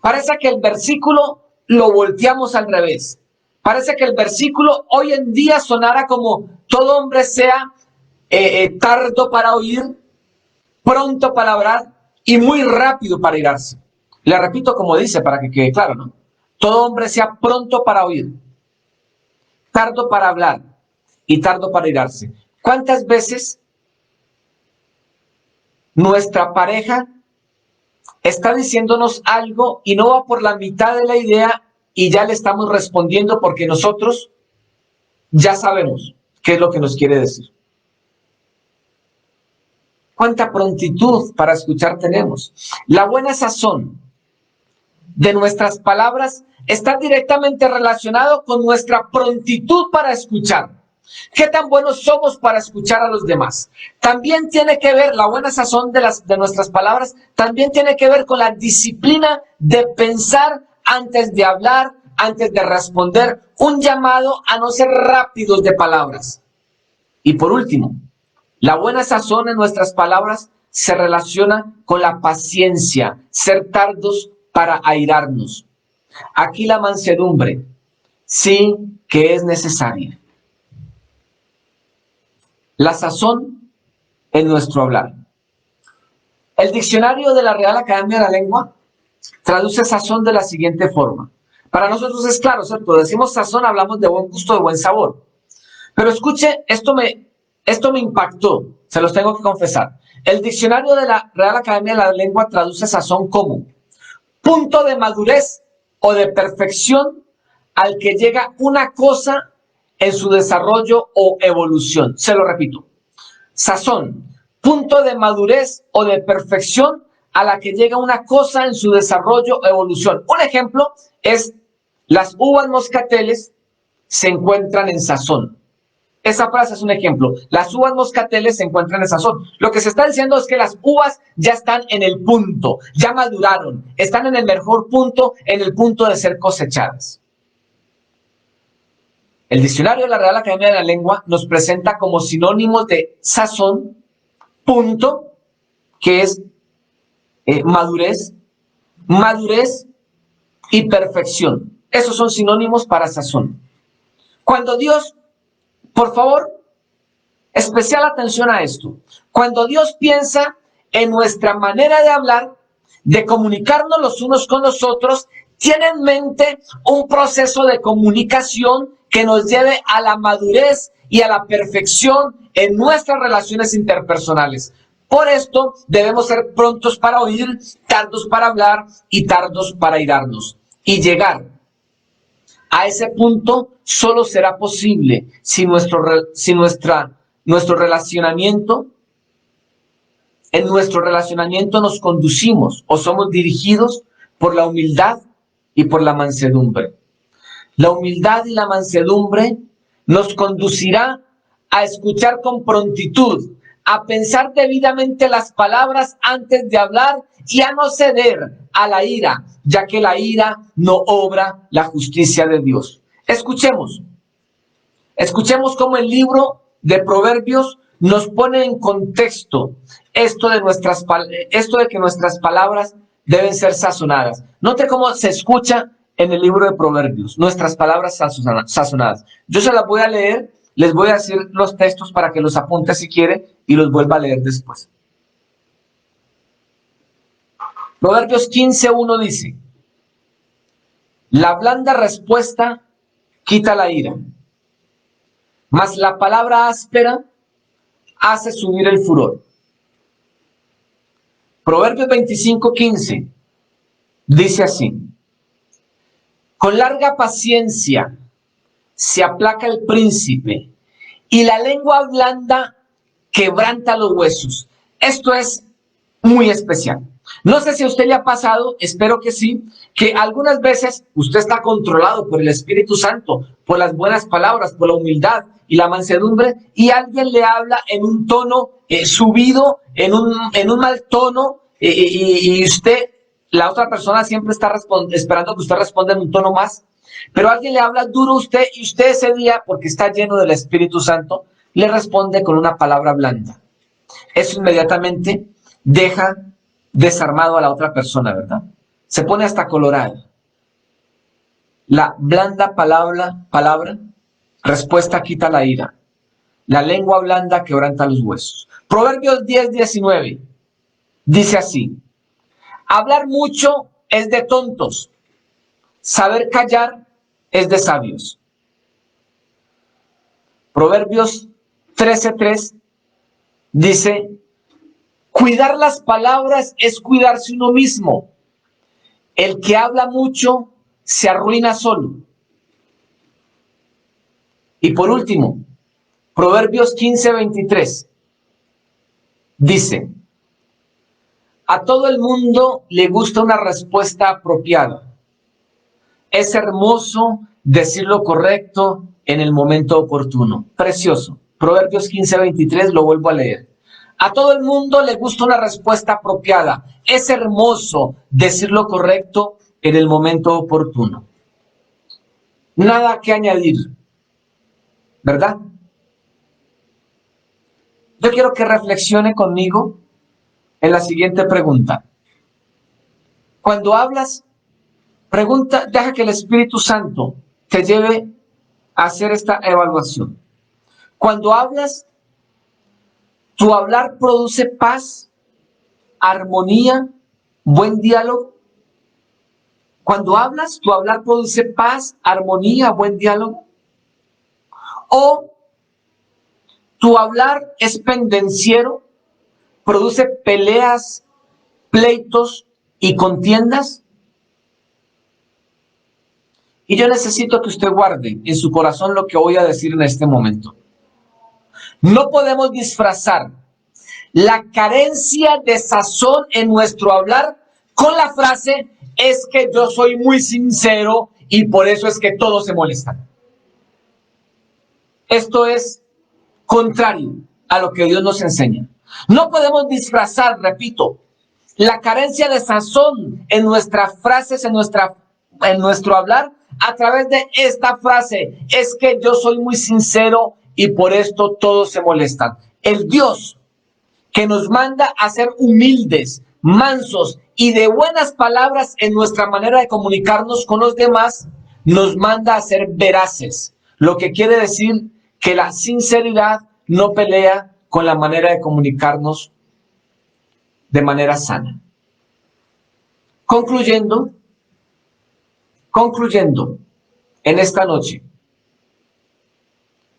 Parece que el versículo lo volteamos al revés. Parece que el versículo hoy en día sonara como: todo hombre sea tardo para oír, pronto para hablar y muy rápido para irarse. Le repito como dice para que quede claro, ¿no? Todo hombre sea pronto para oír, tardo para hablar y tardo para irarse. ¿Cuántas veces nuestra pareja está diciéndonos algo y no va por la mitad de la idea y ya le estamos respondiendo porque nosotros ya sabemos qué es lo que nos quiere decir? ¿Cuánta prontitud para escuchar tenemos? La buena sazón de nuestras palabras está directamente relacionado con nuestra prontitud para escuchar. ¿Qué tan buenos somos para escuchar a los demás? También tiene que ver, la buena sazón de nuestras palabras, también tiene que ver con la disciplina de pensar antes de hablar, antes de responder, un llamado a no ser rápidos de palabras. Y por último, la buena sazón en nuestras palabras se relaciona con la paciencia, ser tardos para airarnos. Aquí la mansedumbre sí que es necesaria. La sazón en nuestro hablar. El diccionario de la Real Academia de la Lengua traduce sazón de la siguiente forma. Para nosotros es claro, ¿cierto? Decimos sazón, hablamos de buen gusto, de buen sabor. Pero escuche, esto me impactó, se los tengo que confesar. El diccionario de la Real Academia de la Lengua traduce sazón como punto de madurez o de perfección al que llega una cosa en su desarrollo o evolución. Se lo repito. Sazón, punto de madurez o de perfección a la que llega una cosa en su desarrollo o evolución. Un ejemplo es: las uvas moscateles se encuentran en sazón. Esa frase es un ejemplo. Las uvas moscateles se encuentran en sazón. Lo que se está diciendo es que las uvas ya están en el punto, ya maduraron, están en el mejor punto, en el punto de ser cosechadas. El diccionario de la Real Academia de la Lengua nos presenta como sinónimos de sazón, punto, que es madurez, madurez y perfección. Esos son sinónimos para sazón. Cuando Dios, por favor, especial atención a esto. Cuando Dios piensa en nuestra manera de hablar, de comunicarnos los unos con los otros, tiene en mente un proceso de comunicación que nos lleve a la madurez y a la perfección en nuestras relaciones interpersonales. Por esto debemos ser prontos para oír, tardos para hablar y tardos para irarnos. Y llegar A ese punto solo será posible si nuestro relacionamiento, en nuestro relacionamiento nos conducimos o somos dirigidos por la humildad y por la mansedumbre. La humildad y la mansedumbre nos conducirá a escuchar con prontitud, a pensar debidamente las palabras antes de hablar y a no ceder a la ira, ya que la ira no obra la justicia de Dios. Escuchemos cómo el libro de Proverbios nos pone en contexto esto de que nuestras palabras deben ser sazonadas. Note cómo se escucha en el libro de Proverbios, nuestras palabras sazonadas. Yo se las voy a leer, les voy a decir los textos para que los apunte si quiere y los vuelva a leer después. Proverbios 15:1 dice: la blanda respuesta quita la ira, mas la palabra áspera hace subir el furor. Proverbios 25:15 dice así: con larga paciencia se aplaca el príncipe, y la lengua blanda quebranta los huesos. Esto es muy especial. No sé si a usted le ha pasado, espero que sí, que algunas veces usted está controlado por el Espíritu Santo, por las buenas palabras, por la humildad y la mansedumbre, y alguien le habla en un tono subido, en un mal tono, y usted, la otra persona siempre está esperando que usted responda en un tono más, pero alguien le habla duro a usted y usted ese día, porque está lleno del Espíritu Santo, le responde con una palabra blanda. Eso inmediatamente deja desarmado a la otra persona, ¿verdad? Se pone hasta colorado. La blanda palabra, respuesta quita la ira. La lengua blanda quebranta los huesos. Proverbios 10:19 dice así: hablar mucho es de tontos, saber callar es de sabios. Proverbios 13:3 dice: cuidar las palabras es cuidarse uno mismo. El que habla mucho se arruina solo. Y por último, Proverbios 15:23 dice: a todo el mundo le gusta una respuesta apropiada. Es hermoso decir lo correcto en el momento oportuno. Precioso. Proverbios 15:23, lo vuelvo a leer. A todo el mundo le gusta una respuesta apropiada. Es hermoso decir lo correcto en el momento oportuno. Nada que añadir, ¿verdad? Yo quiero que reflexione conmigo en la siguiente pregunta. Cuando hablas, deja que el Espíritu Santo te lleve a hacer esta evaluación. Cuando hablas, ¿tu hablar produce paz, armonía, buen diálogo? Cuando hablas, ¿tu hablar produce paz, armonía, buen diálogo? ¿O tu hablar es pendenciero, produce peleas, pleitos y contiendas? Y yo necesito que usted guarde en su corazón lo que voy a decir en este momento. No podemos disfrazar la carencia de sazón en nuestro hablar con la frase: es que yo soy muy sincero y por eso es que todos se molestan. Esto es contrario a lo que Dios nos enseña. No podemos disfrazar, repito, la carencia de sazón en nuestras frases, en nuestro hablar, a través de esta frase: es que yo soy muy sincero y por esto todos se molestan. El Dios que nos manda a ser humildes, mansos y de buenas palabras en nuestra manera de comunicarnos con los demás, nos manda a ser veraces, lo que quiere decir que la sinceridad no pelea con la manera de comunicarnos de manera sana. Concluyendo en esta noche,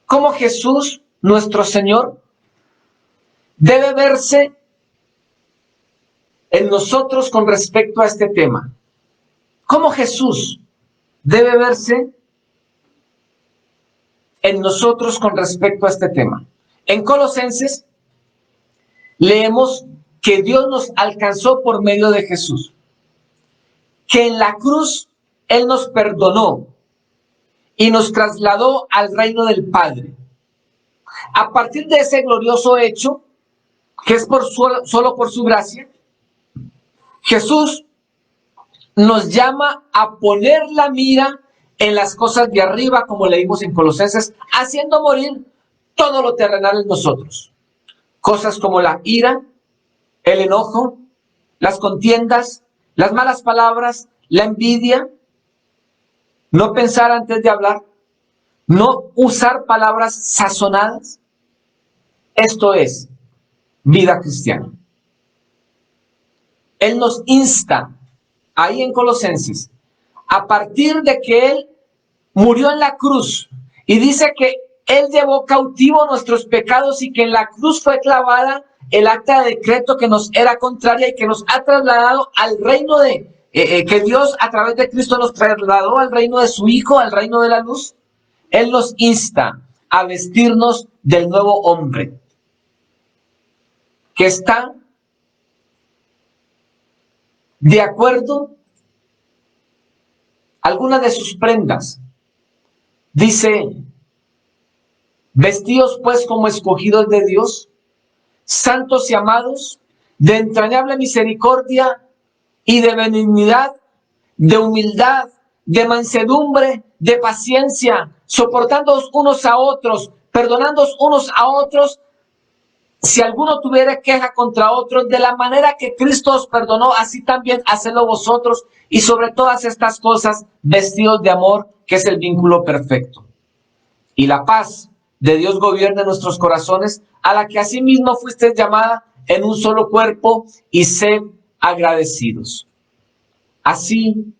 ¿cómo Jesús, nuestro Señor, debe verse en nosotros con respecto a este tema? ¿Cómo Jesús debe verse en nosotros con respecto a este tema. En Colosenses leemos que Dios nos alcanzó por medio de Jesús, que en la cruz Él nos perdonó y nos trasladó al reino del Padre. A partir de ese glorioso hecho, que es solo por su gracia, Jesús nos llama a poner la mira en las cosas de arriba, como leímos en Colosenses, haciendo morir todo lo terrenal en nosotros. Cosas como la ira, el enojo, las contiendas, las malas palabras, la envidia, no pensar antes de hablar, no usar palabras sazonadas. Esto es vida cristiana. Él nos insta ahí en Colosenses, a partir de que Él murió en la cruz y dice que Él llevó cautivo nuestros pecados y que en la cruz fue clavada el acta de decreto que nos era contraria y que nos ha trasladado al reino que Dios a través de Cristo nos trasladó al reino de su Hijo, al reino de la luz. Él nos insta a vestirnos del nuevo hombre que está de acuerdo a algunas de sus prendas. Dice: vestidos pues como escogidos de Dios, santos y amados, de entrañable misericordia y de benignidad, de humildad, de mansedumbre, de paciencia, soportándoos unos a otros, perdonándoos unos a otros, si alguno tuviera queja contra otros, de la manera que Cristo os perdonó, así también hacedlo vosotros, y sobre todas estas cosas, vestidos de amor, que es el vínculo perfecto. Y la paz de Dios gobierna en nuestros corazones, a la que asimismo fuisteis llamada en un solo cuerpo, y sed agradecidos. Así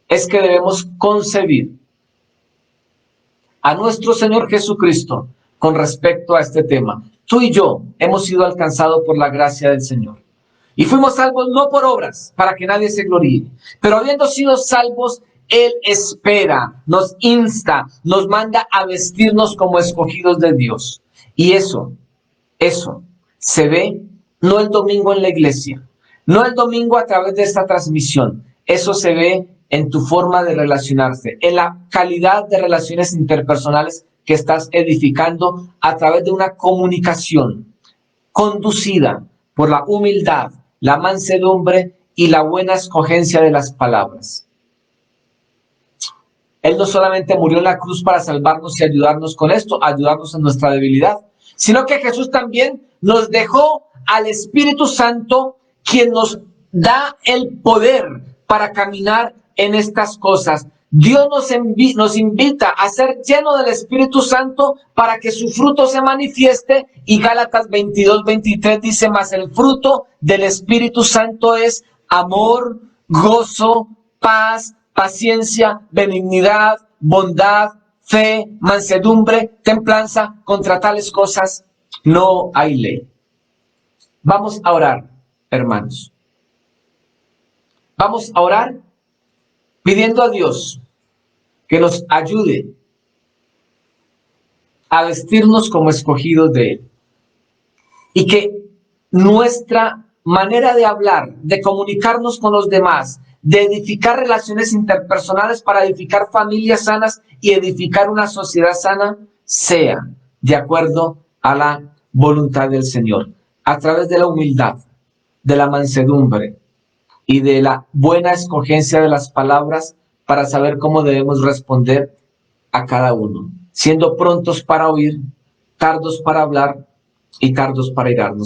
es que debemos concebir a nuestro Señor Jesucristo con respecto a este tema. Tú y yo hemos sido alcanzados por la gracia del Señor. Y fuimos salvos no por obras, para que nadie se gloríe. Pero habiendo sido salvos, Él espera, nos insta, nos manda a vestirnos como escogidos de Dios. Y eso se ve no el domingo en la iglesia, no el domingo a través de esta transmisión. Eso se ve en tu forma de relacionarse, en la calidad de relaciones interpersonales que estás edificando a través de una comunicación conducida por la humildad, la mansedumbre y la buena escogencia de las palabras. Él no solamente murió en la cruz para salvarnos y ayudarnos con esto, ayudarnos en nuestra debilidad, sino que Jesús también nos dejó al Espíritu Santo, quien nos da el poder para caminar en estas cosas. Dios nos invita a ser llenos del Espíritu Santo para que su fruto se manifieste, y Gálatas 22:23 dice: mas el fruto del Espíritu Santo es amor, gozo, paz, paciencia, benignidad, bondad, fe, mansedumbre, templanza. Contra tales cosas no hay ley. Vamos a orar, hermanos. Vamos a orar pidiendo a Dios que nos ayude a vestirnos como escogidos de Él, y que nuestra manera de hablar, de comunicarnos con los demás, de edificar relaciones interpersonales para edificar familias sanas y edificar una sociedad sana, sea de acuerdo a la voluntad del Señor, a través de la humildad, de la mansedumbre y de la buena escogencia de las palabras, para saber cómo debemos responder a cada uno, siendo prontos para oír, tardos para hablar y tardos para irarnos.